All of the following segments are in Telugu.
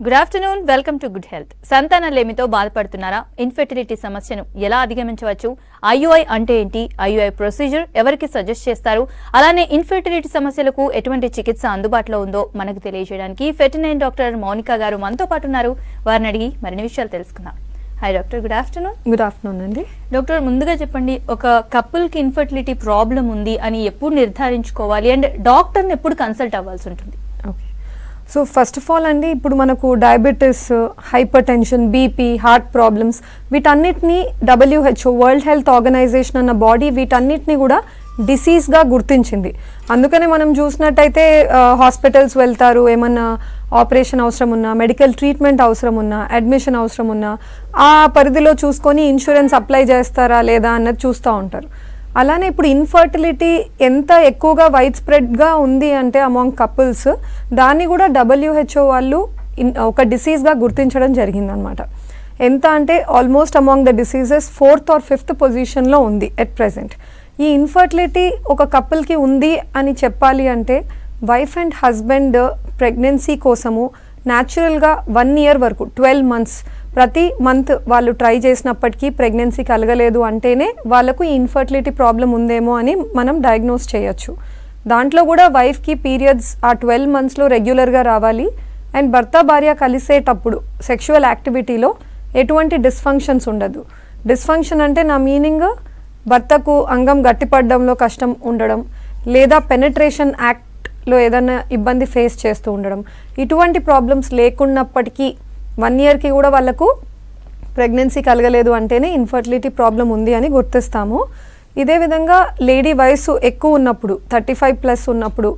Good afternoon, welcome to good health. సంతానలేమితో బాధపడుతున్నారా? ఇన్ఫెర్టిలిటీ సమస్యను ఎలా అధిగమించవచ్చు? ఐయుఐ అంటే ఏంటి? ఐయుఐ ప్రొసీజర్ ఎవరికి సజెస్ట్ చేస్తారు? అలానే ఇన్ఫెర్టిలిటీ సమస్యలకు ఎటువంటి చికిత్స అందుబాటులో ఉందో మనకు తెలియజేయడానికి ఫెర్టినైన్ డాక్టర్ మౌనిక గారు మనతో పాటు ఉన్నారు. వారిని అడిగి మరిన్ని విషయాలు తెలుసుకుందాం. Hi doctor, good afternoon. Good afternoon అండి. డాక్టర్, ముందుగా చెప్పండి, ఒక కపుల్ కి ఇన్ఫెర్టిలిటీ ప్రాబ్లం ఉంది అని ఎప్పుడు నిర్ధారించుకోవాలి అండ్ డాక్టర్ని ఎప్పుడు కన్సల్ట్ అవ్వాల్సి ఉంటుంది? Okay, so first of all అండి, ఇప్పుడు మనకు diabetes, hyper tension, BP, heart problems, వీటన్నిటిని WHO వరల్డ్ హెల్త్ ఆర్గనైజేషన్ అన్న బాడీ వీటన్నిటిని కూడా డిసీజ్గా గుర్తించింది. అందుకనే మనం చూసినట్టయితే హాస్పిటల్స్ వెళ్తారు, ఏమన్నా ఆపరేషన్ అవసరం ఉన్నా, మెడికల్ ట్రీట్మెంట్ అవసరం ఉన్నా, అడ్మిషన్ అవసరం ఉన్నా ఆ పరిధిలో చూసుకొని ఇన్సూరెన్స్ అప్లై చేస్తారా లేదా అన్నది చూస్తూ ఉంటారు. అలానే ఇప్పుడు ఇన్ఫర్టిలిటీ ఎంత ఎక్కువగా వైడ్ స్ప్రెడ్గా ఉంది అంటే అమాంగ్ కపుల్స్, దాన్ని కూడా WHO వాళ్ళు ఒక డిసీజ్గా గుర్తించడం జరిగిందనమాట. ఎంత అంటే almost among the diseases 4th or 5th పొజిషన్లో ఉంది ఎట్ ప్రెజెంట్. ఈ ఇన్ఫర్టిలిటీ ఒక కపుల్కి ఉంది అని చెప్పాలి అంటే వైఫ్ అండ్ హస్బెండ్ ప్రెగ్నెన్సీ కోసము న్యాచురల్గా 1 year వరకు 12 months ప్రతి మంత్ వాళ్ళు ట్రై చేసినప్పటికీ ప్రెగ్నెన్సీ కలగలేదు అంటేనే వాళ్ళకు ఈ ఇన్ఫర్టిలిటీ ప్రాబ్లం ఉందేమో అని మనం డయాగ్నోస్ చేయొచ్చు. దాంట్లో కూడా వైఫ్కి పీరియడ్స్ ఆ 12 monthsలో రెగ్యులర్గా రావాలి అండ్ భర్త భార్య కలిసేటప్పుడు సెక్షువల్ యాక్టివిటీలో ఎటువంటి డిస్ఫంక్షన్స్ ఉండదు. డిస్ఫంక్షన్ అంటే నా మీనింగ్ భర్తకు అంగం గట్టిపడడంలో కష్టం ఉండడం, లేదా పెనట్రేషన్ యాక్ట్లో ఏదైనా ఇబ్బంది ఫేస్ చేస్తూ ఉండడం, ఇటువంటి ప్రాబ్లమ్స్ లేకున్నప్పటికీ 1 yearకి కూడా వాళ్ళకు ప్రెగ్నెన్సీ కలగలేదు అంటేనే ఇన్ఫర్టిలిటీ ప్రాబ్లం ఉంది అని గుర్తిస్తాము. ఇదే విధంగా లేడీ వయసు ఎక్కువ ఉన్నప్పుడు 35+ ఉన్నప్పుడు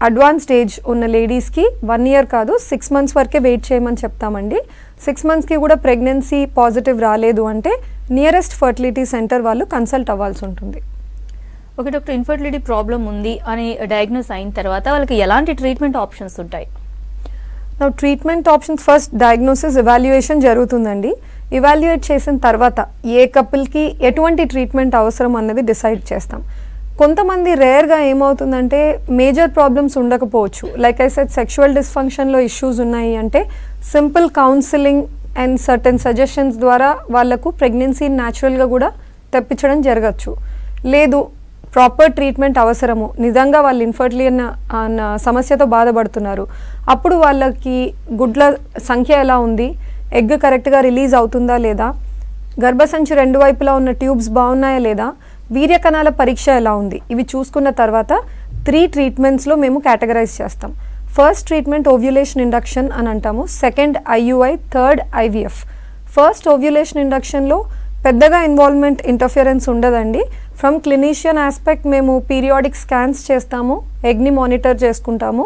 అడ్వాన్స్ స్టేజ్ ఉన్న లేడీస్కి 1 year కాదు 6 months వరకే వెయిట్ చేయమని చెప్తామండి. 6 monthsకి కూడా ప్రెగ్నెన్సీ పాజిటివ్ రాలేదు అంటే నియరెస్ట్ ఫర్టిలిటీ సెంటర్ వాళ్ళు కన్సల్ట్ అవ్వాల్సి ఉంటుంది. ఓకే డాక్టర్, ఇన్ఫర్టిలిటీ ప్రాబ్లం ఉంది అని డయాగ్నోస్ అయిన తర్వాత వాళ్ళకి ఎలాంటి ట్రీట్మెంట్ ఆప్షన్స్ ఉంటాయి? నా treatment options, first diagnosis evaluation జరుగుతుందండి. ఇవాల్యుయేట్ చేసిన తర్వాత ఏ కపుల్కి ఎటువంటి ట్రీట్మెంట్ అవసరం అన్నది డిసైడ్ చేస్తాం. కొంతమంది రేర్గా ఏమవుతుందంటే మేజర్ ప్రాబ్లమ్స్ ఉండకపోవచ్చు, లైక్ ఐ సెడ్ సెక్షువల్ డిస్ఫంక్షన్లో ఇష్యూస్ ఉన్నాయి అంటే simple counselling and certain suggestions ద్వారా వాళ్ళకు ప్రెగ్నెన్సీని న్యాచురల్గా కూడా తెప్పించడం జరగచ్చు. లేదు ప్రాపర్ ట్రీట్మెంట్ అవసరము, నిజంగా వాళ్ళు ఇన్ఫర్టిలిటీ అన్న సమస్యతో బాధపడుతున్నారు, అప్పుడు వాళ్ళకి గుడ్ల సంఖ్య ఎలా ఉంది, ఎగ్ కరెక్ట్గా రిలీజ్ అవుతుందా లేదా, గర్భసంచి 2 వైపులా ఉన్న ట్యూబ్స్ బాగున్నాయా లేదా, వీర్య కణాల పరీక్ష ఎలా ఉంది, ఇవి చూసుకున్న తర్వాత 3 ట్రీట్మెంట్స్లో మేము కేటగరైజ్ చేస్తాం. ఫస్ట్ ట్రీట్మెంట్ ఓవ్యులేషన్ ఇండక్షన్ అని అంటాము, second IUI, third IVF. First ovulation ఇండక్షన్లో పెద్దగా ఇన్వాల్వ్మెంట్ ఇంటర్ఫియరెన్స్ ఉండదండి. ఫ్రమ్ క్లినీషియన్ ఆస్పెక్ట్ మేము పీరియాడిక్ స్కాన్స్ చేస్తాము, ఎగ్ని మానిటర్ చేసుకుంటాము.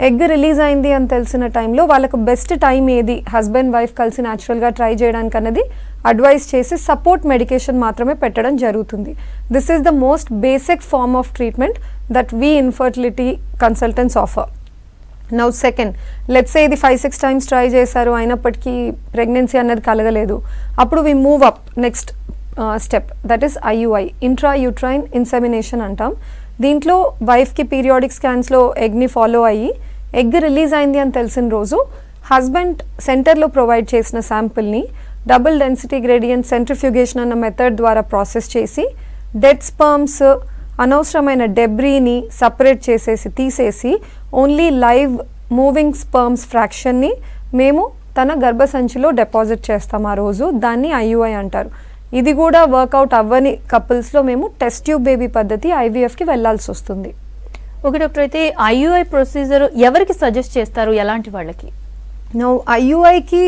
ఎగ్ రిలీజ్ అయింది అని తెలిసిన టైంలో వాళ్ళకు బెస్ట్ టైం ఏది హస్బెండ్ వైఫ్ కలిసి న్యాచురల్గా ట్రై చేయడానికి అన్నది అడ్వైస్ చేసి సపోర్ట్ మెడికేషన్ మాత్రమే పెట్టడం జరుగుతుంది. This is the most basic form of treatment that we infertility consultants offer. Now second, let's say ఇది 5-6 times ట్రై చేశారు, అయినప్పటికీ ప్రెగ్నెన్సీ అన్నది కలగలేదు, అప్పుడు we move up next step, that is IUI, intra uterine insemination అంటాం. దీంట్లో వైఫ్కి పీరియాడిక్ స్కాన్స్లో ఎగ్ని ఫాలో అయ్యి ఎగ్ రిలీజ్ అయింది అని తెలిసిన రోజు హస్బెండ్ సెంటర్లో ప్రొవైడ్ చేసిన శాంపిల్ని డబుల్ డెన్సిటీ గ్రేడియంట్ సెంట్రిఫ్యూగేషన్ అన్న మెథడ్ ద్వారా ప్రాసెస్ చేసి డెడ్ స్పర్మ్స్, అనవసరమైన డెబ్రీని సపరేట్ చేసేసి తీసేసి ఓన్లీ లైవ్ మూవింగ్ స్పర్మ్స్ ఫ్రాక్షన్ని మేము తన గర్భసంచిలో డిపాజిట్ చేస్తాం ఆ రోజు. దాన్ని IUI అంటారు. ఇది కూడా వర్కౌట్ అవ్వని కపుల్స్లో మేము టెస్ట్ ట్యూబ్ బేబీ పద్ధతి IVFకి వెళ్లాల్సి వస్తుంది. ఓకే డాక్టర్, అయితే IUI ప్రొసీజర్ ఎవరికి సజెస్ట్ చేస్తారు, ఎలాంటి వాళ్ళకి? నౌ IUIకి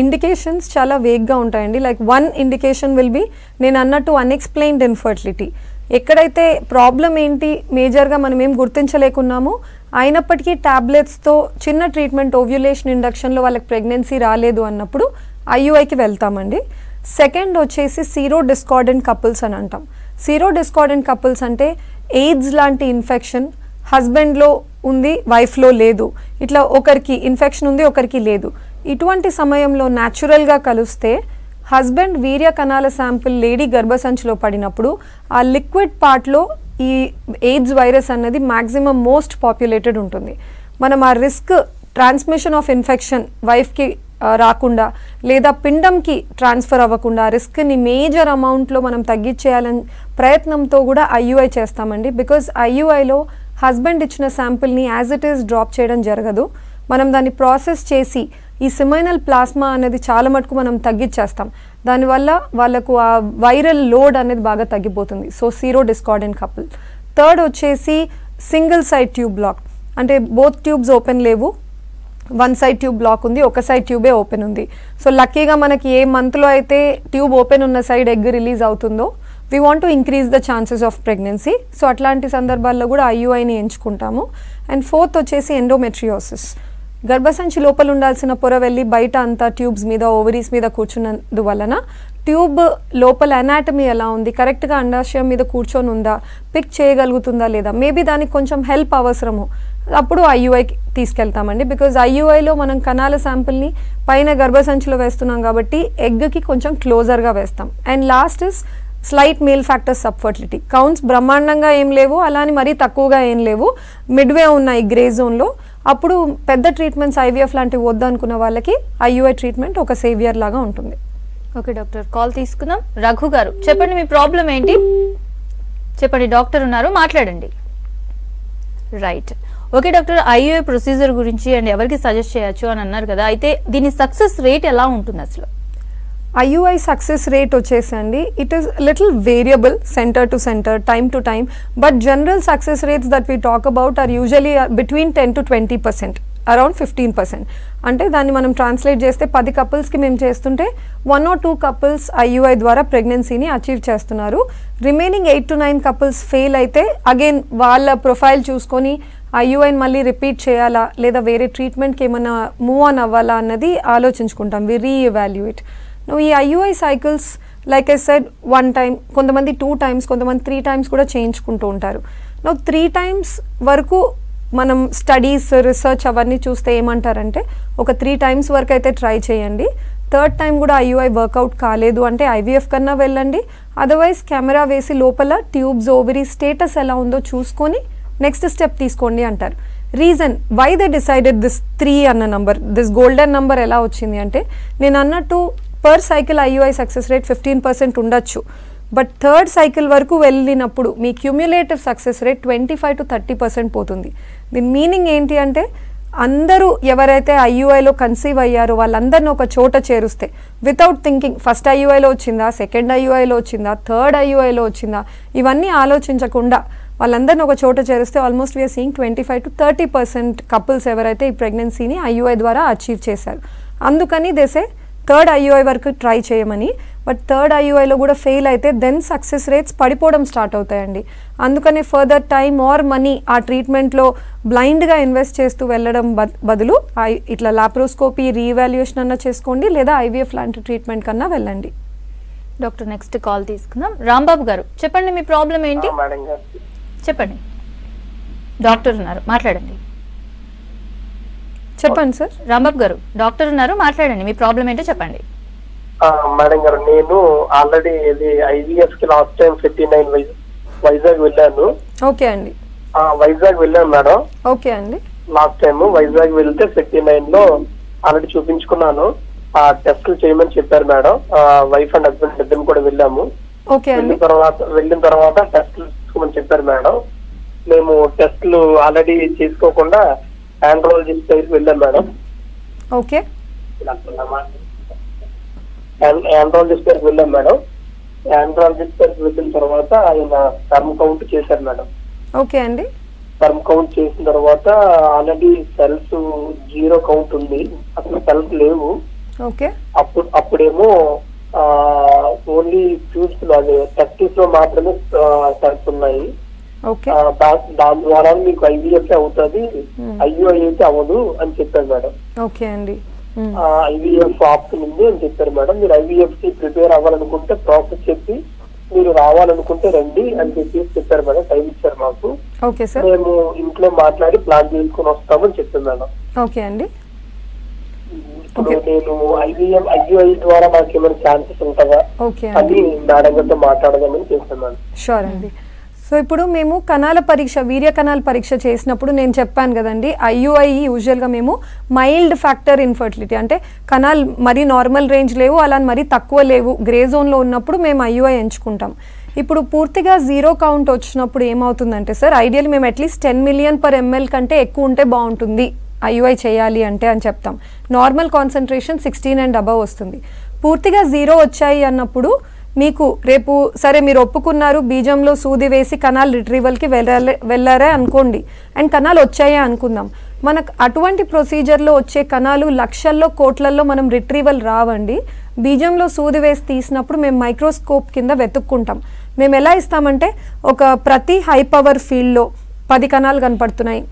ఇండికేషన్స్ చాలా వేగ్గా ఉంటాయండి. లైక్ 1 ఇండికేషన్ విల్ బి నేను అన్నట్టు అన్ఎక్స్ప్లెయిన్డ్ ఇన్ఫర్టిలిటీ. ఎక్కడైతే ప్రాబ్లం ఏంటి మేజర్గా మనం ఏం గుర్తించలేకున్నామో అయినప్పటికీ ట్యాబ్లెట్స్తో చిన్న ట్రీట్మెంట్ ఓవ్యులేషన్ ఇండక్షన్లో వాళ్ళకి ప్రెగ్నెన్సీ రాలేదు అన్నప్పుడు IUIకి వెళ్తామండి. సెకండ్ వచ్చేసి సీరో డిస్కార్డెంట్ కపుల్స్ అని అంటాం. సీరో డిస్కార్డెంట్ కపుల్స్ అంటే ఎయిడ్స్ లాంటి ఇన్ఫెక్షన్ హస్బెండ్లో ఉంది, వైఫ్లో లేదు, ఇట్లా ఒకరికి ఇన్ఫెక్షన్ ఉంది ఒకరికి లేదు. ఇటువంటి సమయంలో న్యాచురల్గా కలిస్తే హస్బెండ్ వీర్య కణాల శాంపిల్ లేడీ గర్భసంచిలో పడినప్పుడు ఆ లిక్విడ్ పార్ట్లో ఈ ఎయిడ్స్ వైరస్ అన్నది మ్యాక్సిమం మోస్ట్ పాపులేటెడ్ ఉంటుంది. మనం ఆ రిస్క్ ట్రాన్స్మిషన్ ఆఫ్ ఇన్ఫెక్షన్ వైఫ్కి రాకుండా లేదా పిండంకి ట్రాన్స్ఫర్ అవ్వకుండా రిస్క్ని మేజర్ అమౌంట్లో మనం తగ్గించేయాలని ప్రయత్నంతో కూడా ఐయుఐ చేస్తామండి. బికాజ్ ఐయుఐలో హస్బెండ్ ఇచ్చిన శాంపిల్ని యాజ్ ఇట్ ఈస్ డ్రాప్ చేయడం జరగదు. మనం దాన్ని ప్రాసెస్ చేసి ఈ సిమైనల్ ప్లాస్మా అనేది చాలా మటుకు మనం తగ్గించేస్తాం. దానివల్ల వాళ్ళకు ఆ వైరల్ లోడ్ అనేది బాగా తగ్గిపోతుంది. So sero discordant couple. Third వచ్చేసి సింగిల్ సైడ్ ట్యూబ్ బ్లాక్, అంటే బోత్ ట్యూబ్స్ ఓపెన్ లేవు, వన్ సైడ్ ట్యూబ్ బ్లాక్ ఉంది, ఒక సైడ్ ట్యూబే ఓపెన్ ఉంది. సో లక్కీగా మనకి ఏ మంత్లో అయితే ట్యూబ్ ఓపెన్ ఉన్న సైడ్ ఎగ్ రిలీజ్ అవుతుందో we want to increase the chances of pregnancy. So అట్లాంటి సందర్భాల్లో కూడా ఐయుఐని ఎంచుకుంటాము. అండ్ ఫోర్త్ వచ్చేసి ఎండోమెట్రియోసిస్. గర్భసంచి లోపల ఉండాల్సిన పొర వెళ్ళి బయట అంతా ట్యూబ్స్ మీద ఓవరీస్ మీద కూర్చున్నందువలన ట్యూబ్ లోపల అనాటమీ ఎలా ఉంది, కరెక్ట్గా అండాశయం మీద కూర్చొని ఉందా, పిక్ చేయగలుగుతుందా లేదా, మేబీ దానికి కొంచెం హెల్ప్ అవసరము, అప్పుడు ఐయుఐకి తీసుకెళ్తామండి. బికాజ్ ఐయుఐలో మనం కణాల శాంపుల్ని పైన గర్భసంచిలో వేస్తున్నాం కాబట్టి ఎగ్కి కొంచెం క్లోజర్గా వేస్తాం. And last is slight male factor subfertility. Counts బ్రహ్మాండంగా ఏం లేవు, అలా అని మరీ తక్కువగా ఏం లేవు, మిడ్వే ఉన్నాయి గ్రే జోన్లో. అప్పుడు పెద్ద ట్రీట్మెంట్స్ ఐవీఎఫ్ లాంటివి వద్దనుకున్న వాళ్ళకి ఐయుఐ ట్రీట్మెంట్ ఒక సేవియర్ లాగా ఉంటుంది. ఓకే డాక్టర్, కాల్ తీసుకుందాం. రఘు గారు చెప్పండి, మీ ప్రాబ్లం ఏంటి చెప్పండి, డాక్టర్ ఉన్నారు, మాట్లాడండి. Right, okay doctor, IUI procedure గురించి అండ్ ఎవరికి సజెస్ట్ చేయొచ్చు అని అన్నారు కదా, అయితే దీని సక్సెస్ రేట్ ఎలా ఉంటుంది అసలు? ఐయుఐ సక్సెస్ రేట్ వచ్చేసండి it is little variable centre to centre, time to time, but general success rates that we talk about are usually between 10 to 20%, around 15%. అంటే దాన్ని మనం ట్రాన్స్లేట్ చేస్తే 10 కపుల్స్కి మేము చేస్తుంటే 1 or 2 కపుల్స్ ఐయుఐ ద్వారా ప్రెగ్నెన్సీని అచీవ్ చేస్తున్నారు. రిమైనింగ్ 8 to 9 కపుల్స్ ఫెయిల్ అయితే అగైన్ వాళ్ళ ప్రొఫైల్ చూసుకొని ఐయుఐని మళ్ళీ రిపీట్ చేయాలా లేదా వేరే ట్రీట్మెంట్కి ఏమైనా మూవ్ ఆన్ అవ్వాలా అన్నది ఆలోచించుకుంటాం. వి రీఎవాల్యుయేట్. ఈ IUI cycles like I said 1 time, కొంతమంది 2 times, కొంతమంది 3 times కూడా చేయించుకుంటూ ఉంటారు. 3 times వరకు మనం స్టడీస్ రీసెర్చ్ అవన్నీ చూస్తే ఏమంటారంటే ఒక 3 times వరకు అయితే ట్రై చేయండి, థర్డ్ టైం కూడా ఐయుఐ వర్కౌట్ కాలేదు అంటే ఐవీఎఫ్ కన్నా వెళ్ళండి, అదర్వైజ్ కెమెరా వేసి లోపల ట్యూబ్స్ ఓవరీ స్టేటస్ ఎలా ఉందో చూసుకొని నెక్స్ట్ స్టెప్ తీసుకోండి అంటారు. Reason why they decided this 3 అన్న నంబర్, దిస్ గోల్డెన్ నంబర్ ఎలా వచ్చింది అంటే నేను అన్నట్టు per cycle IUI success rate 15% ఉండొచ్చు, బట్ థర్డ్ సైకిల్ వరకు వెళ్ళినప్పుడు మీ క్యూమ్యులేటివ్ సక్సెస్ రేట్ 25 to 30% పోతుంది. దీని మీనింగ్ ఏంటి అంటే అందరూ ఎవరైతే ఐయుఐలో కన్సీవ్ అయ్యారో వాళ్ళందరినీ ఒక చోట చేరుస్తే వితౌట్ థింకింగ్ ఫస్ట్ ఐయుఐలో వచ్చిందా, సెకండ్ ఐయుఐలో వచ్చిందా, థర్డ్ ఐయుఐలో వచ్చిందా, ఇవన్నీ ఆలోచించకుండా వాళ్ళందరినీ ఒక చోట చేరిస్తే almost we are seeing 25 to 30% couples ఎవరైతే ఈ ప్రెగ్నెన్సీని ఐయుఐ ద్వారా అచీవ్ చేశారు. అందుకని దేసే థర్డ్ ఐయుఐ వరకు ట్రై చేయమని. బట్ థర్డ్ ఐయుఐలో కూడా ఫెయిల్ అయితే దెన్ సక్సెస్ రేట్స్ పడిపోవడం స్టార్ట్ అవుతాయండి. అందుకని ఫర్దర్ టైమ్ ఆర్ మనీ ఆ ట్రీట్మెంట్లో బ్లైండ్గా ఇన్వెస్ట్ చేస్తూ వెళ్ళడం బదులు ఇట్లా లాప్రోస్కోపీ రీవాల్యుయేషన్ అన్నా చేసుకోండి లేదా ఐవీఎఫ్ లాంటి ట్రీట్మెంట్ కన్నా వెళ్ళండి. డాక్టర్ నెక్స్ట్ కాల్ తీసుకుందాం. రాంబాబు గారు చెప్పండి, మీ ప్రాబ్లం ఏంటి చెప్పండి. డాక్టర్ ఉన్నారు, మాట్లాడండి. చెప్పండి సార్. రాంబాబు గారు డాక్టర్ ఉన్నారు, మాట్లాడండి, మీ ప్రాబ్లం ఏంటో చెప్పండి. మేడం గారు, నేను ఆల్రెడీ ఇది ఐవీఎఫ్ కి లాస్ట్ టైం 59 వైజాగ్ వెళ్ళాను. ఓకే అండి. వైజాగ్ వెళ్ళాను మేడం. ఓకే అండి. లాస్ట్ టైం వైజాగ్ వెళ్తే 59 లో ఆల్రెడీ చూపించుకున్నాను. టెస్టులు చేయమని చెప్పారు మేడం. వైఫ్ అండ్ హస్బెండ్ ఇద్దరు కూడా వెళ్ళాము. ఓకే అండి. వెళ్ళిన తర్వాత టెస్టులు తీసుకోమని చెప్పారు మేడం. మేము టెస్టులు ఆల్రెడీ చేసుకోకుండా ఆండ్రాలజిస్ట్ దగ్గరికి వెళ్ళాం మేడం. ఓకే. ఆండ్రాలజిస్ట్ దగ్గరికి వెళ్ళాం మేడం. ఆండ్రాలజిస్ట్ దగ్గరికి వెళ్ళిన తర్వాత ఆయన స్పెర్మ్ కౌంట్ చేశారు మేడం. ఓకే అండి. స్పెర్మ్ కౌంట్ చేసిన తర్వాత ఆల్రెడీ సెల్స్ 0 కౌంట్ ఉంది, అసలు సెల్స్ లేవు. ఓకే. అప్పుడేమో ఓన్లీ ట్యూబ్స్ అదే టెస్టిస్ లో మాత్రమే సెల్స్ ఉన్నాయి. దాని ద్వారా మీకు ఐవీఎఫ్ అవుతుంది, ఐయుఐ అయితే అవ్వదు అని చెప్పారు మేడం. ఓకే అండి. ఐవీఎఫ్ ఆప్షన్ ఉంది అని చెప్పారు మేడం. మీరు ఐవీఎఫ్ కి ప్రిపేర్ అవ్వాలనుకుంటే ప్రాసెస్ చెప్పి మీరు రావాలనుకుంటే రండి అని చెప్పారు మేడం. టైం ఇచ్చారు మాకు. Okay sir. మేము ఇంట్లో మాట్లాడి ప్లాన్ చేసుకుని వస్తామని చెప్పారు మేడం. ఓకే అండి. ఇప్పుడు నేను ఐయుఐ ద్వారా నాకు ఏమైనా ఛాన్సెస్ ఉంటుందా అని మేడం గారితో మాట్లాడదామని చేస్తాను మేడం. షూర్ అండి. సో ఇప్పుడు మేము కణాల పరీక్ష, వీర్య కణాల పరీక్ష చేసినప్పుడు నేను చెప్పాను కదండి, ఐయుఐ యూజువల్గా మేము మైల్డ్ ఫ్యాక్టర్ ఇన్ఫర్టిలిటీ, అంటే కణాలు మరీ నార్మల్ రేంజ్ లేవు, అలా మరీ తక్కువ లేవు, గ్రే జోన్లో ఉన్నప్పుడు మేము ఐయుఐ ఎంచుకుంటాం. ఇప్పుడు పూర్తిగా జీరో కౌంట్ వచ్చినప్పుడు ఏమవుతుందంటే సార్, ఐడియల్ మేము అట్లీస్ట్ 10 million per ml కంటే ఎక్కువ ఉంటే బాగుంటుంది ఐయుఐ చేయాలి అంటే అని చెప్తాం. నార్మల్ కాన్సన్ట్రేషన్ 16 and above వస్తుంది. పూర్తిగా జీరో వచ్చాయి అన్నప్పుడు మీకు రేపు సరే మీరు ఒప్పుకున్నారు, బీజంలో సూది వేసి కణాలు రిట్రీవల్కి వెళ్ళారే అనుకోండి, అండ్ కణాలు వచ్చాయే అనుకుందాం. మనకు అటువంటి ప్రొసీజర్లో వచ్చే కణాలు లక్షల్లో కోట్లల్లో మనం రిట్రీవల్ రావండి. బీజంలో సూది వేసి తీసినప్పుడు మేము మైక్రోస్కోప్ కింద వెతుక్కుంటాం. మేము ఎలా ఇస్తామంటే, ఒక ప్రతి హై పవర్ ఫీల్డ్లో 10 కణాలు కనపడుతున్నాయి,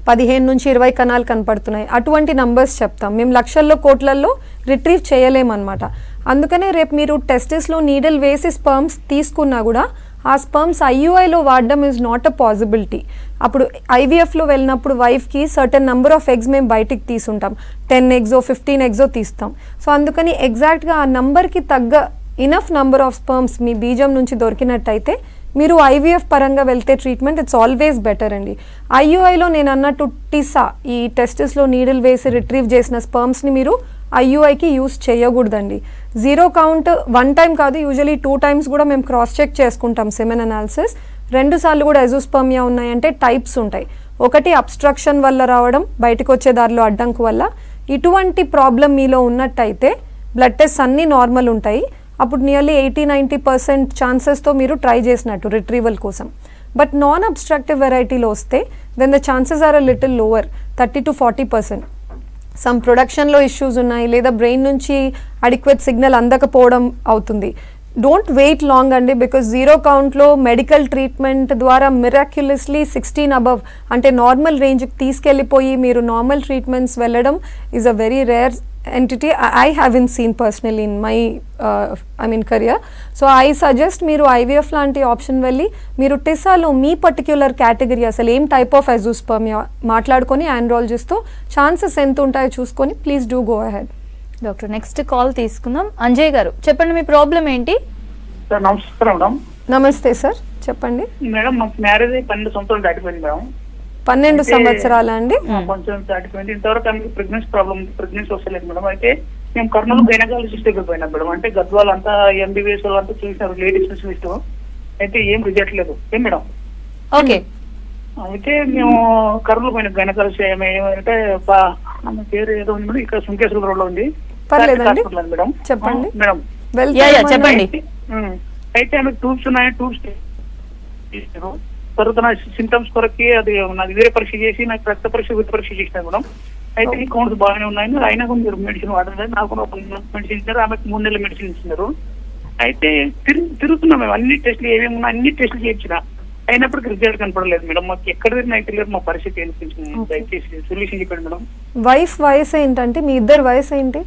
15 నుంచి 20 కణాలు కనపడుతున్నాయి, అటువంటి నంబర్స్ చెప్తాం. మేము లక్షల్లో కోట్లల్లో రిట్రీవ్ చేయలేమన్నమాట. అందుకనే రేపు మీరు టెస్టిస్లో నీడిల్ వేసి స్పర్మ్స్ తీసుకున్నా కూడా ఆ స్పర్మ్స్ ఐయుఐలో వాడడం ఈజ్ నాట్ అ పాసిబిలిటీ. అప్పుడు ఐవీఎఫ్లో వెళ్ళినప్పుడు వైఫ్కి సర్టన్ నెంబర్ ఆఫ్ ఎగ్స్ మేము బయటికి తీసుంటాం, 10 eggs 15 eggs తీస్తాం. సో అందుకని ఎగ్జాక్ట్గా ఆ నంబర్కి తగ్గ ఇనఫ్ నెంబర్ ఆఫ్ స్పర్మ్స్ మీ బీజం నుంచి దొరికినట్టయితే మీరు ఐవీఎఫ్ పరంగా వెళ్తే ట్రీట్మెంట్ ఇట్స్ ఆల్వేస్ బెటర్ అండి. ఐయుఐలో నేను అన్నట్టు టిసా, ఈ టెస్టిస్లో నీడిల్ వేసి రిట్రీవ్ చేసిన స్పర్మ్స్ని మీరు ఐయుఐకి యూస్ చేయకూడదండి. జీరో కౌంట్ 1 time కాదు, యూజువలీ 2 times కూడా మేము క్రాస్ చెక్ చేసుకుంటాం సెమెన్ అనాలిసిస్. 2 సార్లు కూడా ఎజోస్పర్మియా ఉన్నాయంటే టైప్స్ ఉంటాయి. ఒకటి అబ్స్ట్రక్షన్ వల్ల రావడం, బయటకు వచ్చే దారిలో అడ్డంకు వల్ల. ఇటువంటి ప్రాబ్లం మీలో ఉన్నట్టయితే బ్లడ్ టెస్ట్ అన్నీ నార్మల్ ఉంటాయి. అప్పుడు నియర్లీ 80-90% ఛాన్సెస్తో మీరు ట్రై చేసినట్టు రిట్రీవల్ కోసం. బట్ నాన్ అబ్స్ట్రక్టివ్ వెరైటీలో వస్తే then the chances are a little lower, 30-40%. Some ప్రొడక్షన్లో ఇష్యూస్ ఉన్నాయి, లేదా బ్రెయిన్ నుంచి అడిక్వేట్ సిగ్నల్ అందకపోవడం అవుతుంది. డోంట్ వెయిట్ లాంగ్ అండి, బికాస్ జీరో కౌంట్లో మెడికల్ ట్రీట్మెంట్ ద్వారా మిరాక్యులస్లీ 16 above అంటే నార్మల్ రేంజ్కి తీసుకెళ్ళిపోయి మీరు నార్మల్ ట్రీట్మెంట్స్ వెళ్ళడం is a very rare entity I haven't seen personally in my career. So I suggest మీరు IVF లాంటి ఆప్షన్ వెళ్ళి మీరు టిసాలో మీ పర్టిక్యులర్ కేటగిరీ అసలు ఏం టైప్ ఆఫ్ ఎజోస్పర్మియా మాట్లాడుకొని ఆండ్రాలజిస్ట్తో ఛాన్సెస్ ఎంత ఉంటాయో చూసుకొని please do go ahead. Doctor next call తీసుకుందాం. అంజయ్ గారు చెప్పండి, మీ ప్రాబ్లం ఏంటి? సార్ నమస్కారం మేడం. నమస్తే సార్, చెప్పండి మేడం. మాకు మ్యారేజ్ 12 సంవత్సరాలు దాటిపోయింది మేడం. 12 సంవత్సరాలా అండి? కొంచెం దాటిపోయింది. ఇంతవరకు ఆమెకి ప్రెగ్నెన్సీ ప్రాబ్లం, ప్రెగ్నెన్సీ వస్తలేదు మేడం. అయితే మేము కర్నూలు గైనకాలజిస్ట్ దగ్గర పోయినాం మేడం. అంటే గద్వాల్ అంతా ఎంబీబీఎస్ వాళ్ళంతా చూసినారు, లేడీ స్పెషలిస్ట్, అయితే ఏం రిజల్ట్ లేదు. ఏం మేడం? ఓకే. అయితే మేము కర్నూలు పోయిన గైనకాలజిస్ట్ ఏమంటే ఆమె పేరు ఏదో ఉంది మేడం, ఇక్కడ సుంకేశ్వర రోడ్ లో ఉంది. పర్లేదండి, మేడం చెప్పండి మేడం. చెప్పండి. అయితే ఆమెకు ట్యూబ్స్ ఉన్నాయి, ట్యూబ్స్ తర్వాత నా సింటమ్స్ కొరకి అది నాకు వేరే పరీక్ష చేసి నాకు రక్త పరీక్ష, విత్ పరీక్ష చేసినారు మేడం. అయితే ఈ కౌంట్స్ బాగానే ఉన్నాయి, అయినా కూడా మీరు మెడిసిన్ వాడలేదు. నాకు కూడా 1 month మెడిసిన్ ఇచ్చినారు, ఆమెకు 3 నెలల మెడిసిన్ ఇచ్చినారు. అయితే తిరుగుతున్నాం మేము, అన్ని టెస్టులు ఏమేమి ఉన్నాయి అన్ని టెస్టులు చేయించిన, అయినప్పటికీ రిజల్ట్ కనపడలేదు మేడం. మాకు ఎక్కడ అయితే లేదు, మా పరిస్థితి అనిపించింది. దయచేసి సొల్యూషన్ చెప్పండి మేడం. వైఫ్ వయసు ఏంటంటే, మీ ఇద్దరు వయసు ఏంటి?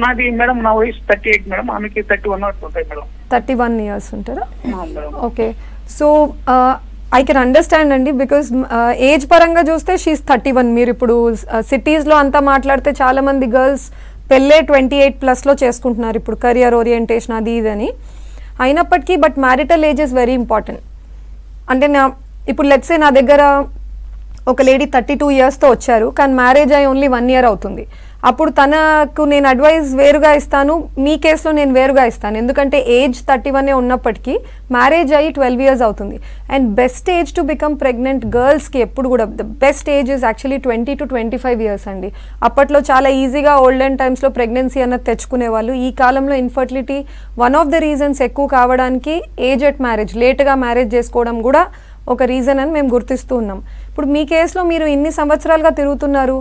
నాది మేడం, నా వయసు 38 మేడం, ఆమెకి 31 ఉంటాయి మేడం. 31 years ఉంటారా? Okay. So I can understand అండి, బికాస్ ఏజ్ పరంగా చూస్తే షీఈస్ 31. మీరు ఇప్పుడు సిటీస్లో అంతా మాట్లాడితే చాలా మంది గర్ల్స్ పెళ్ళే 28+ చేసుకుంటున్నారు ఇప్పుడు, కెరియర్ ఓరియంటేషన్ అది ఇదని. అయినప్పటికీ but marital age is very important. అంటే ఇప్పుడు లెట్స్ సే నా దగ్గర ఒక లేడీ 32 yearsతో వచ్చారు, కానీ మ్యారేజ్ అయ్యి ఓన్లీ 1 year అవుతుంది. అప్పుడు తనకు నేను అడ్వైస్ వేరుగా ఇస్తాను, మీ కేసులో నేను వేరుగా ఇస్తాను. ఎందుకంటే ఏజ్ 31 ఉన్నప్పటికీ మ్యారేజ్ అయ్యి 12 years అవుతుంది. And best age to become pregnant గర్ల్స్కి ఎప్పుడు కూడా the best age is actually 20 to 25 years అండి. అప్పట్లో చాలా ఈజీగా ఓల్డెన్ టైమ్స్లో ప్రెగ్నెన్సీ అన్నది తెచ్చుకునేవాళ్ళు. ఈ కాలంలో infertility one of the reasons ఎక్కువ కావడానికి ఏజ్ ఎట్ మ్యారేజ్, లేట్గా మ్యారేజ్ చేసుకోవడం కూడా ఒక రీజన్ అని మేము గుర్తిస్తూ ఉన్నాం. ఇప్పుడు మీ కేసులో మీరు ఇన్ని సంవత్సరాలుగా తిరుగుతున్నారు,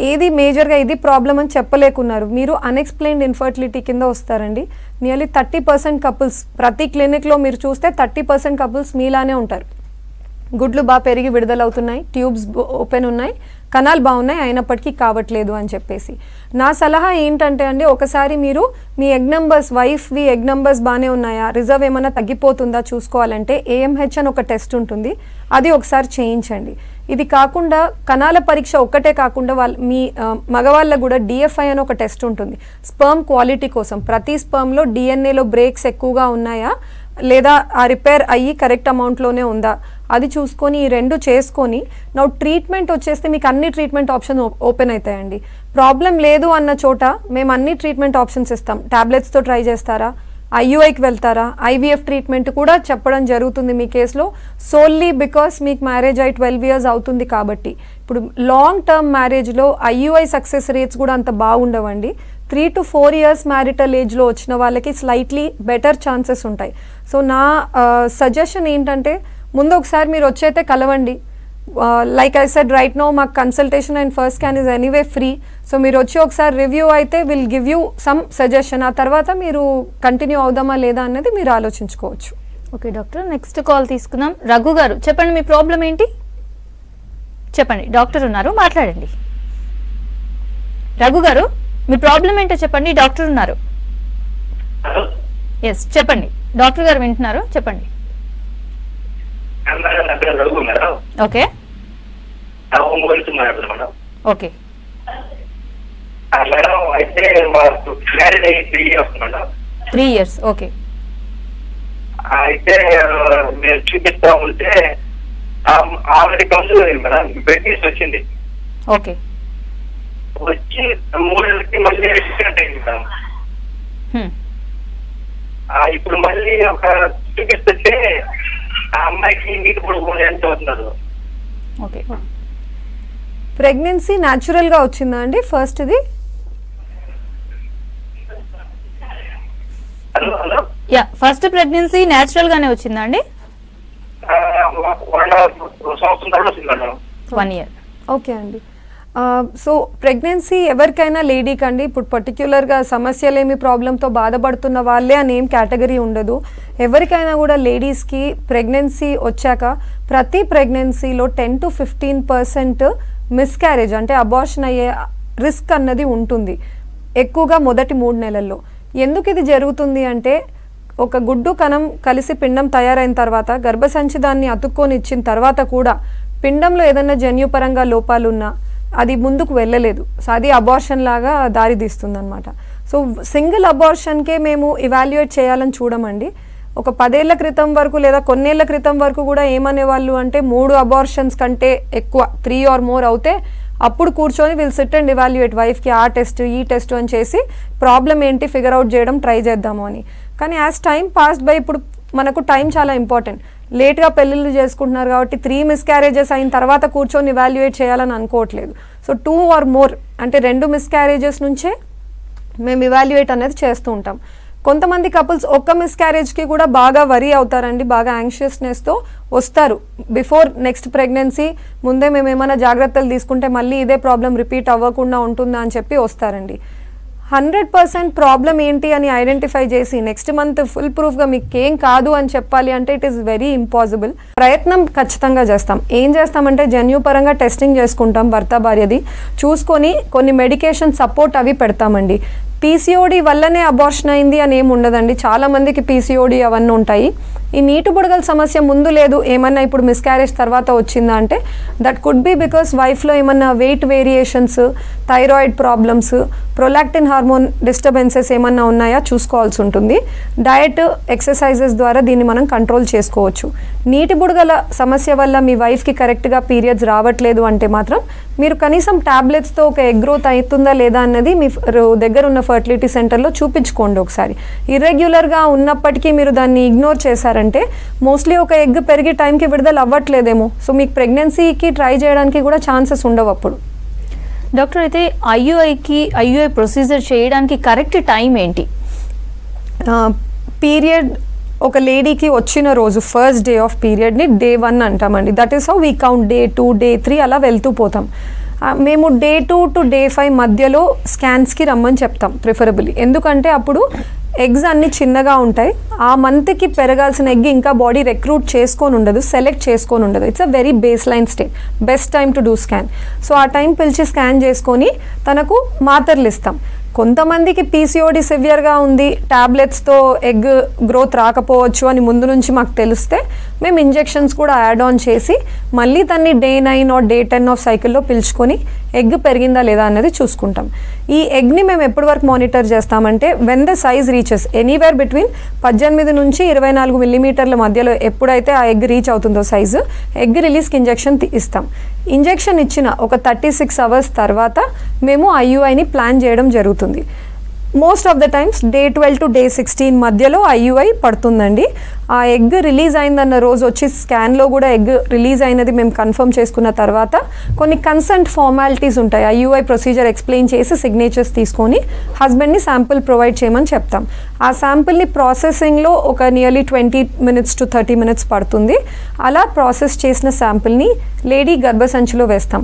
ఏది మేజర్గా ఇది ప్రాబ్లం అని చెప్పలేకున్నారు. మీరు అన్ఎక్స్ప్లెయిన్డ్ ఇన్ఫర్టిలిటీ కింద వస్తారండి. నియర్లీ 30% కపుల్స్ ప్రతి క్లినిక్లో మీరు చూస్తే 30% కపుల్స్ మీలానే ఉంటారు. గుడ్లు బాగా పెరిగి విడుదలవుతున్నాయి, ట్యూబ్స్ ఓపెన్ ఉన్నాయి, కణాలు బాగున్నాయి, అయినప్పటికీ కావట్లేదు అని చెప్పేసి. నా సలహా ఏంటంటే అండి, ఒకసారి మీరు మీ ఎగ్ నెంబర్స్, వైఫ్వి ఎగ్ నెంబర్స్ బాగానే ఉన్నాయా, రిజర్వ్ ఏమైనా తగ్గిపోతుందా చూసుకోవాలంటే AMH అని ఒక టెస్ట్ ఉంటుంది, అది ఒకసారి చేయించండి. ఇది కాకుండా కణాల పరీక్ష ఒక్కటే కాకుండా మీ మగవాళ్ళకు కూడా DFI అని ఒక టెస్ట్ ఉంటుంది స్పర్మ్ క్వాలిటీ కోసం. ప్రతి స్పర్మ్లో DNAలో బ్రేక్స్ ఎక్కువగా ఉన్నాయా, లేదా ఆ రిపేర్ అయ్యి కరెక్ట్ అమౌంట్లోనే ఉందా అది చూసుకొని ఈ రెండు చేసుకొని నా ట్రీట్మెంట్ వచ్చేస్తే మీకు అన్ని ట్రీట్మెంట్ ఆప్షన్ ఓపెన్ అవుతాయండి. ప్రాబ్లం లేదు అన్న చోట మేము అన్ని ట్రీట్మెంట్ ఆప్షన్స్ ఇస్తాం. టాబ్లెట్స్తో ట్రై చేస్తారా, ఐయుఐకి వెళ్తారా, ఐవీఎఫ్ ట్రీట్మెంట్ కూడా చెప్పడం జరుగుతుంది మీ కేసులో. సోల్లీ బికాస్ మీకు మ్యారేజ్ అయి 12 years అవుతుంది కాబట్టి. ఇప్పుడు లాంగ్ టర్మ్ మ్యారేజ్లో ఐయుఐ సక్సెస్ రేట్స్ కూడా అంత బాగుండవండి. 3 to 4 years మ్యారిటల్ ఏజ్లో వచ్చిన వాళ్ళకి స్లైట్లీ బెటర్ ఛాన్సెస్ ఉంటాయి. సో నా సజెషన్ ఏంటంటే ముందు ఒకసారి మీరు వచ్చైతే కలవండి. Like I said right no మాకు consultation and first scan is anyway free. So మీరు వచ్చి ఒకసారి రివ్యూ అయితే will give you some suggestion. ఆ తర్వాత మీరు కంటిన్యూ అవుదామా లేదా అనేది మీరు ఆలోచించుకోవచ్చు. ఓకే డాక్టర్, నెక్స్ట్ కాల్ తీసుకుందాం. రఘు గారు చెప్పండి, మీ ప్రాబ్లం ఏంటి చెప్పండి. డాక్టర్ ఉన్నారు, మాట్లాడండి. రఘు గారు మీ ప్రాబ్లం ఏంటో చెప్పండి, డాక్టర్ ఉన్నారు. ఎస్ చెప్పండి, డాక్టర్ గారు వింటున్నారు, చెప్పండి. ఓకే ఓకే మేడం, అయితే 3 years. ఓకే, అయితే మీరు చూపిస్తా ఉంటే ఆల్రెడీ కౌన్సిల్ మేడం బెడ్ వచ్చింది. ఓకే, వచ్చి 3 నెలలకి మళ్ళీ యాక్సిడెంట్ అయింది మేడం. ఇప్పుడు మళ్ళీ ఒక చూపిస్తుంటే ఆ అమ్మాయికి నీటి పొడుగు ఎంత అవుతున్నారు. ఓకే, ప్రెగ్నెన్సీ న్యాచురల్గా వచ్చిందా అండి ఫస్ట్ ఇది? Hello hello yeah, first pregnancy natural గానే వచ్చిందా అండి? 1 year. ఓకే అండి. సో ప్రెగ్నెన్సీ ఎవరికైనా లేడీకి అండి, ఇప్పుడు పర్టిక్యులర్గా సమస్యలేమి ప్రాబ్లంతో బాధపడుతున్న వాళ్ళే అని ఏం కేటగిరీ ఉండదు. ఎవరికైనా కూడా లేడీస్కి ప్రెగ్నెన్సీ వచ్చాక ప్రతి ప్రెగ్నెన్సీలో 10 to 15% మిస్క్యారేజ్ అంటే అబార్షన్ అయ్యే రిస్క్ అన్నది ఉంటుంది, ఎక్కువగా మొదటి 3 నెలల్లో. ఎందుకు ఇది జరుగుతుంది అంటే ఒక గుడ్డు కణం కలిసి పిండం తయారైన తర్వాత గర్భసంచి దాన్ని అతుక్కొని ఇచ్చిన తర్వాత కూడా పిండంలో ఏదైనా జన్యుపరంగా లోపాలున్నా అది ముందుకు వెళ్ళలేదు. సో అది అబార్షన్ లాగా దారి తీస్తుంది అనమాట. సో సింగిల్ అబార్షన్కే మేము ఇవాల్యుయేట్ చేయాలని చూడమండి. ఒక 10 ఏళ్ల క్రితం వరకు లేదా కొన్నేళ్ల క్రితం వరకు కూడా ఏమనేవాళ్ళు అంటే 3 అబార్షన్స్ కంటే ఎక్కువ 3 or more అవుతే అప్పుడు కూర్చొని విల్ సిట్ అండ్ ఇవాల్యుయేట్ వైఫ్కి ఆ టెస్ట్ ఈ టెస్ట్ అని చేసి ప్రాబ్లం ఏంటి ఫిగర్ అవుట్ చేయడం ట్రై చేద్దాము అని. కానీ యాజ్ టైం పాస్డ్ బై ఇప్పుడు మనకు టైం చాలా ఇంపార్టెంట్. లేట్గా పెళ్ళిళ్ళు చేసుకుంటున్నారు కాబట్టి 3 మిస్క్యారేజెస్ అయిన తర్వాత కూర్చొని ఇవాల్యుయేట్ చేయాలని అనుకోవట్లేదు. సో 2 or more అంటే 2 మిస్క్యారేజెస్ నుంచే మేము ఇవాల్యుయేట్ అనేది చేస్తూ ఉంటాం. కొంతమంది కపుల్స్ ఒక్క మిస్క్యారేజ్కి కూడా బాగా వరీ అవుతారండి, బాగా యాంగ్షియస్నెస్తో వస్తారు. బిఫోర్ నెక్స్ట్ ప్రెగ్నెన్సీ ముందే మేము ఏమైనా జాగ్రత్తలు తీసుకుంటే మళ్ళీ ఇదే ప్రాబ్లం రిపీట్ అవ్వకుండా ఉంటుందా అని చెప్పి వస్తారండి. 100% ప్రాబ్లం ఏంటి అని ఐడెంటిఫై చేసి నెక్స్ట్ మంత్ ఫుల్ ప్రూఫ్గా మీకు ఏం కాదు అని చెప్పాలి అంటే ఇట్ ఈస్ వెరీ ఇంపాసిబుల్. ప్రయత్నం ఖచ్చితంగా చేస్తాం. ఏం చేస్తామంటే జన్యుపరంగా టెస్టింగ్ చేసుకుంటాం భర్త భార్యది, చూసుకొని కొన్ని మెడికేషన్ సపోర్ట్ అవి పెడతామండి. పీసీఓడి వల్లనే అబార్షన్ అయింది అని ఏమి ఉండదండి, చాలామందికి పీసీఓడి అవన్నీ ఉంటాయి. ఈ నీటి బుడగల సమస్య ముందు లేదు, ఏమన్నా ఇప్పుడు మిస్క్యారేజ్ తర్వాత వచ్చిందా అంటే దట్ కుడ్ బి బికాస్ వైఫ్లో ఏమన్నా weight variations, thyroid problems, prolactin hormone disturbances ఏమన్నా ఉన్నాయా చూసుకోవాల్సి ఉంటుంది. డయట్ ఎక్సర్సైజెస్ ద్వారా దీన్ని మనం కంట్రోల్ చేసుకోవచ్చు. నీటి బుడగల సమస్య వల్ల మీ వైఫ్కి కరెక్ట్గా పీరియడ్స్ రావట్లేదు అంటే మాత్రం మీరు కనీసం ట్యాబ్లెట్స్తో ఒక ఎగ్ గ్రోత్ అవుతుందా లేదా అన్నది మీ దగ్గర ఉన్న ఫర్టిలిటీ సెంటర్లో చూపించుకోండి ఒకసారి. ఇర్రెగ్యులర్గా ఉన్నప్పటికీ మీరు దాన్ని ఇగ్నోర్ చేశారంటే మోస్ట్లీ ఒక ఎగ్ పెరిగి టైంకి విడుదల అవ్వట్లేదేమో, సో మీకు ప్రెగ్నెన్సీకి ట్రై చేయడానికి కూడా ఛాన్సెస్ ఉండవు అప్పుడు. డాక్టర్, అయితే ఐయుఐ ప్రొసీజర్ చేయడానికి కరెక్ట్ టైం ఏంటి? పీరియడ్ ఒక లేడీకి వచ్చిన రోజు ఫస్ట్ డే ఆఫ్ పీరియడ్ని Day 1 అంటామండి. That is how we count Day 2, Day 3 అలా వెళ్తూ పోతాం. మేము Day 2 to Day 5 మధ్యలో స్కాన్స్కి రమ్మని చెప్తాం ప్రిఫరబుల్లీ. ఎందుకంటే అప్పుడు ఎగ్స్ అన్ని చిన్నగా ఉంటాయి, ఆ మంత్కి పెరగాల్సిన ఎగ్ ఇంకా బాడీ రిక్రూట్ చేసుకొని ఉండదు, సెలెక్ట్ చేసుకొని ఉండదు. It's a very base line state, best time to do scan. So ఆ టైం పిలిచి స్కాన్ చేసుకొని తనకు మాత్రలు ఇస్తాం. కొంతమందికి పీసీఓడి సివియర్గా ఉంది, ట్యాబ్లెట్స్తో ఎగ్ గ్రోత్ రాకపోవచ్చు అని ముందు నుంచి మాకు తెలిస్తే మేము ఇంజెక్షన్స్ కూడా యాడ్ ఆన్ చేసి మళ్ళీ దాన్ని డే 9 ఆర్ డే 10 ఆఫ్ సైకిల్లో పిలుచుకొని ఎగ్ పెరిగిందా లేదా అన్నది చూసుకుంటాం. ఈ ఎగ్ని మేము ఎప్పటి వరకు మానిటర్ చేస్తామంటే when the size reaches anywhere between 18 నుంచి 24 మిల్లీమీటర్ల మధ్యలో ఎప్పుడైతే ఆ ఎగ్ రీచ్ అవుతుందో సైజు, ఎగ్ రిలీజ్కి ఇంజెక్షన్ ఇస్తాం. ఇంజెక్షన్ ఇచ్చిన ఒక 36 అవర్స్ తర్వాత మేము ఐయుఐని ప్లాన్ చేయడం జరుగుతుంది. Most of the times day 12 to day 16 మధ్యలో ఐయుఐ పడుతుందండి. ఆ ఎగ్ రిలీజ్ అయిందన్న రోజు వచ్చి స్కాన్లో కూడా ఎగ్ రిలీజ్ అయినది మేము కన్ఫర్మ్ చేసుకున్న తర్వాత కొన్ని కన్సెంట్ ఫార్మాలిటీస్ ఉంటాయి. ఐయుఐ ప్రొసీజర్ ఎక్స్ప్లెయిన్ చేసి సిగ్నేచర్స్ తీసుకొని హస్బెండ్ని శాంపిల్ ప్రొవైడ్ చేయమని చెప్తాం. ఆ శాంపిల్ని ప్రాసెసింగ్లో ఒక నియర్లీ 20 minutes to 30 minutes పడుతుంది. అలా ప్రాసెస్ చేసిన శాంపిల్ని లేడీ గర్భసంచిలో వేస్తాం.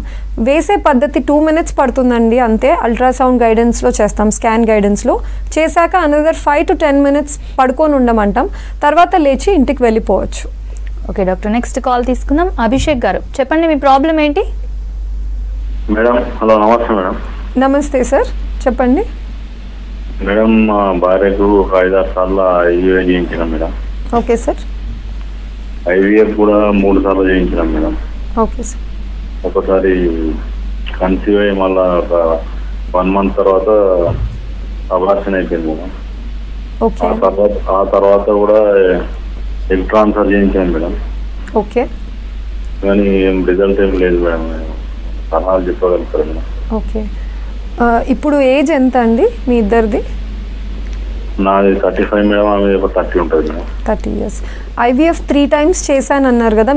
వేసే పద్ధతి 2 minutes పడుతుందండి అంతే. అల్ట్రాసౌండ్ గైడెన్స్లో చేస్తాం, స్కాన్ గైడెన్స్లో చేశాక అనదర్ 5 to 10 minutes పడుకొని ఉండమంటాం. తర్వాత లేచి ఇంటికి వెళ్ళిపోవచ్చు. ఓకే డాక్టర్, నెక్స్ట్ కాల్ తీసుకుందాం. అభిషేక్ గారు చెప్పండి, మీ ప్రాబ్లం ఏంటి? మేడం హలో, నమస్తే మేడం. నమస్తే సార్, చెప్పండి. మేడం మా భార్యకు ఒక 5-6 సార్లు ఐవీఎఫ్ చేయించినాం మేడం. Okay sir. ఐవీఎఫ్ కూడా 3 సార్లు చేయించినాం మేడం. Okay sir. ఒకసారి కన్సీవ్ అయ్యి మళ్ళీ ఒక 1 month తర్వాత అబార్షన్ అయిపోయింది మేడం. ఓకే. ఆ తర్వాత కూడా ఎగ్ ట్రాన్స్ఫర్ చేయించాను మేడం. ఓకే. కానీ ఏం రిజల్ట్ ఏం లేదు మేడం. సలహాలు చెప్పగలుగుతారు మేడం? ఓకే. ఇప్పుడు ఏజ్ ఎంత అండి మీ ఇద్దరిది? నాది 35 మేడం, ఆమె 30 ఉంటుంది మేడం. 30 years. ఐవీఎఫ్ 3 times చేశానన్నారు కదా,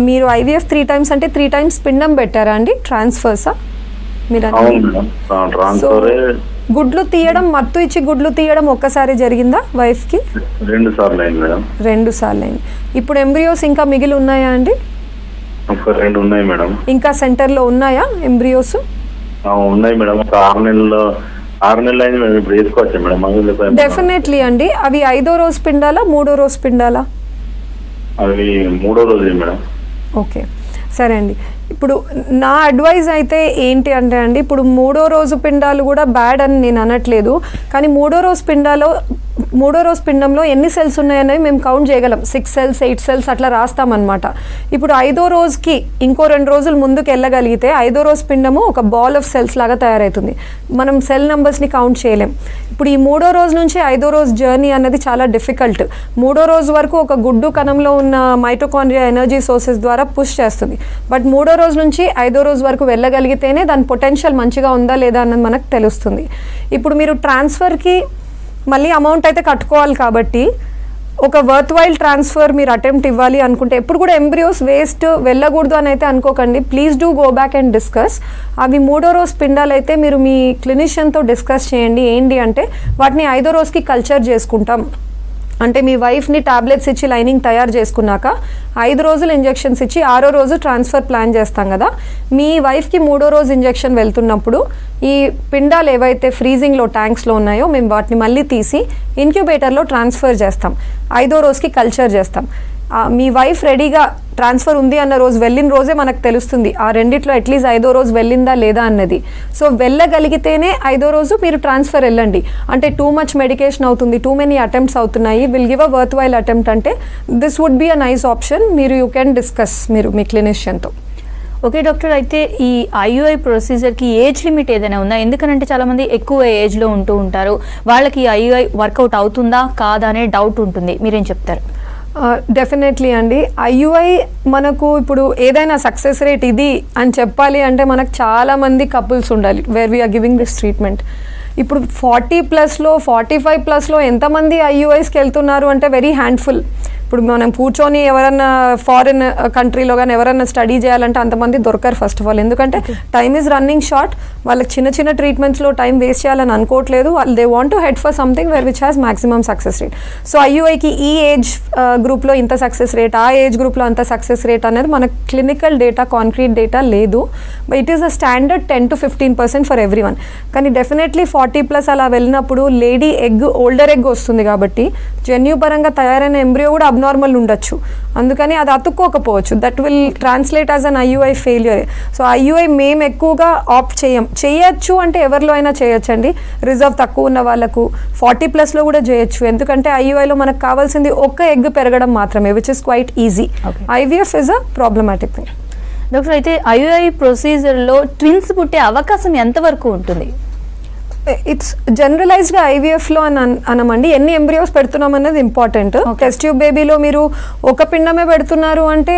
మీరు ఐవీఎఫ్ 3 times అంటే 3 times పిండం పెట్టారా అండి? ట్రాన్స్ఫర్సా మీరు? అవును మేడం, ట్రాన్స్ఫరే. గుడ్లు తీయడం, మత్తు ఇచ్చి గుడ్లు తీయడం ఒక్కసారి జరిగిందా వైఫ్కి? 2 సార్లు అయింది మేడం. 2 సార్లు అయింది. ఇప్పుడు ఎంబ్రియోస్ ఇంకా మిగిలి ఉన్నాయా అండి? ఒక 2 ఉన్నాయి మేడం. ఇంకా సెంటర్లో ఉన్నాయా ఎంబ్రియోస్? ఉన్నాయి మేడం. ఒక 6 నెలలు అయింది మేడం. ఇప్పుడు వేసుకోవచ్చా మేడం? డెఫినెట్లీ అండి. అవి 5వ రోజు పిండాలా 3వ రోజు పిండాలా? అవి 3వ రోజు మేడం. ఓకే, సరే అండి. ఇప్పుడు నా అడ్వైజ్ అయితే ఏంటి అంటే అండి, ఇప్పుడు 3వ రోజు పిండాలు కూడా బ్యాడ్ అని నేను అనట్లేదు, కానీ 3వ రోజు పిండంలో ఎన్ని సెల్స్ ఉన్నాయనేవి మేము కౌంట్ చేయగలం. 6 cells 8 cells అట్లా రాస్తామన్నమాట. ఇప్పుడు 5వ రోజుకి ఇంకో 2 రోజులు ముందుకు వెళ్ళగలిగితే 5వ రోజు పిండము ఒక బాల్ ఆఫ్ సెల్స్ లాగా తయారవుతుంది. మనం సెల్ నెంబర్స్ని కౌంట్ చేయలేం. ఇప్పుడు ఈ 3వ రోజు నుంచి 5వ రోజు జర్నీ అనేది చాలా డిఫికల్ట్. 3వ రోజు వరకు ఒక గుడ్డు కణంలో ఉన్న మైటోకాండ్రియా ఎనర్జీ సోర్సెస్ ద్వారా పుష్ చేస్తుంది. బట్ 3వ రోజు నుంచి 5వ రోజు వరకు వెళ్ళగలిగితేనే దాని పొటెన్షియల్ మంచిగా ఉందా లేదా అన్నది మనకు తెలుస్తుంది. ఇప్పుడు మీరు ట్రాన్స్ఫర్కి మళ్ళీ అమౌంట్ అయితే కట్టుకోవాలి కాబట్టి ఒక వర్త్ వైల్ ట్రాన్స్ఫర్ మీరు అటెంప్ట్ ఇవ్వాలి అనుకుంటే ఎప్పుడు కూడా ఎంబ్రియోస్ వేస్ట్ వెళ్ళకూడదు అని అయితే అనుకోకండి. Please do go back and discuss. అవి 3వ రోజు పిండాలు అయితే మీరు మీ క్లినిషియన్తో డిస్కస్ చేయండి. ఏంటి అంటే వాటిని 5వ రోజుకి కల్చర్ చేసుకుంటాం. అంటే మీ వైఫ్ని టాబ్లెట్స్ ఇచ్చి లైనింగ్ తయారు చేసుకున్నాక 5 రోజులు ఇంజెక్షన్స్ ఇచ్చి 6వ రోజు ట్రాన్స్ఫర్ ప్లాన్ చేస్తాం కదా. మీ వైఫ్కి 3వ రోజు ఇంజెక్షన్ వెళ్తున్నప్పుడు ఈ పిండాలు ఏవైతే ఫ్రీజింగ్లో ట్యాంక్స్లో ఉన్నాయో మేము వాటిని మళ్ళీ తీసి ఇన్క్యుబేటర్లో ట్రాన్స్ఫర్ చేస్తాం. 5వ రోజుకి కల్చర్ చేస్తాం. మీ వైఫ్ రెడీగా ట్రాన్స్ఫర్ ఉంది అన్న రోజు వెళ్ళిన రోజే మనకు తెలుస్తుంది ఆ రెండిట్లో అట్లీస్ట్ 5వ రోజు వెళ్ళిందా లేదా అన్నది. సో వెళ్ళగలిగితేనే 5వ రోజు మీరు ట్రాన్స్ఫర్ వెళ్ళండి. అంటే టూ మచ్ మెడికేషన్ అవుతుంది, టూ మెనీ అటెంప్ట్స్ అవుతున్నాయి, will give a worthwhile attempt అంటే this would be a nice option. You can discuss మీరు మీ క్లినిషియన్తో. ఓకే డాక్టర్, అయితే ఈ ఐయుఐ ప్రొసీజర్కి ఏజ్ లిమిట్ ఏదైనా ఉందా? ఎందుకంటే చాలామంది ఎక్కువ ఏజ్లో ఉంటూ ఉంటారు, వాళ్ళకి ఐయుఐ వర్కౌట్ అవుతుందా కాదా అనే డౌట్ ఉంటుంది, మీరేం చెప్తారు? డెఫినెట్లీ అండి. ఐయుఐ మనకు ఇప్పుడు ఏదైనా సక్సెస్ రేట్ ఇది అని చెప్పాలి అంటే మనకు చాలామంది కపుల్స్ ఉండాలి where we are giving this treatment. ఇప్పుడు 40+లో 45+లో ఎంతమంది ఐయుఐస్కి వెళ్తున్నారు అంటే వెరీ హ్యాండ్ఫుల్. ఇప్పుడు మనం కూర్చొని ఎవరన్నా ఫారిన్ కంట్రీలో కానీ ఎవరన్నా స్టడీ చేయాలంటే అంతమంది దొరకరు ఫస్ట్ ఆఫ్ ఆల్. ఎందుకంటే టైమ్ ఈజ్ రన్నింగ్ షార్ట్. వాళ్ళకి చిన్న చిన్న ట్రీట్మెంట్స్లో టైం వేస్ట్ చేయాలని అనుకోవట్లేదు. వాళ్ళు they want to head for something where which has maximum success rate. So ఐయుఐకి ఈ ఏజ్ గ్రూప్లో ఇంత సక్సెస్ రేట్, ఆ ఏజ్ గ్రూప్లో అంత సక్సెస్ రేట్ అనేది మనకు క్లినికల్ డేటా, కాంక్రీట్ డేటా లేదు. But it is a standard 10 to 15% for every one. కానీ డెఫినెట్లీ 40+ అలా వెళ్ళినప్పుడు లేడీ ఎగ్ ఓల్డర్ ఎగ్ వస్తుంది కాబట్టి జన్యుపరంగా తయారైన ఎంబ్రియో కూడా అబ్నార్మల్ ఉండొచ్చు, అందుకని అది అతుక్కోకపోవచ్చు. That will translate as an IUI failure. So IUI మేము ఎక్కువగా ఆప్ట్ చేయొచ్చు అంటే ఎవరిలో అయినా చేయొచ్చండి. రిజర్వ్ తక్కువ ఉన్న వాళ్ళకు 40+ కూడా చేయొచ్చు, ఎందుకంటే IUIలో మనకు కావాల్సింది ఒక్క ఎగ్ పెరగడం మాత్రమే, which is quite easy. IVF is a problematic thing. Doctor, అయితే IUI ప్రొసీజర్లో ట్విన్స్ పుట్టే అవకాశం ఎంతవరకు ఉంటుంది? ఇట్స్ జనరలైజ్డ్గా IVFలో అనమండి, ఎన్ని ఎంబ్రియోస్ పెడుతున్నాం అనేది ఇంపార్టెంట్. టెస్ట్ ట్యూబ్ బేబీలో మీరు ఒక పిండమే పెడుతున్నారు అంటే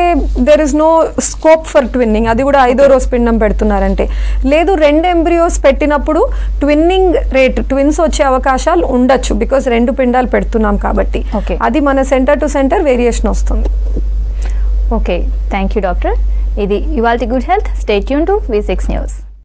there is no scope for twinning, అది కూడా 5వ రోజు పిండం పెడుతున్నారంటే. లేదు, 2 ఎంబ్రియోస్ పెట్టినప్పుడు ట్విన్నింగ్ రేట్, ట్విన్స్ వచ్చే అవకాశాలు ఉండొచ్చు, బికాస్ 2 పిండాలు పెడుతున్నాం కాబట్టి. అది మన సెంటర్ టు సెంటర్ వేరియేషన్ వస్తుంది. Okay, thank you doctor. ఇది ఇవాల్టి good health. Stay tune to V6 news.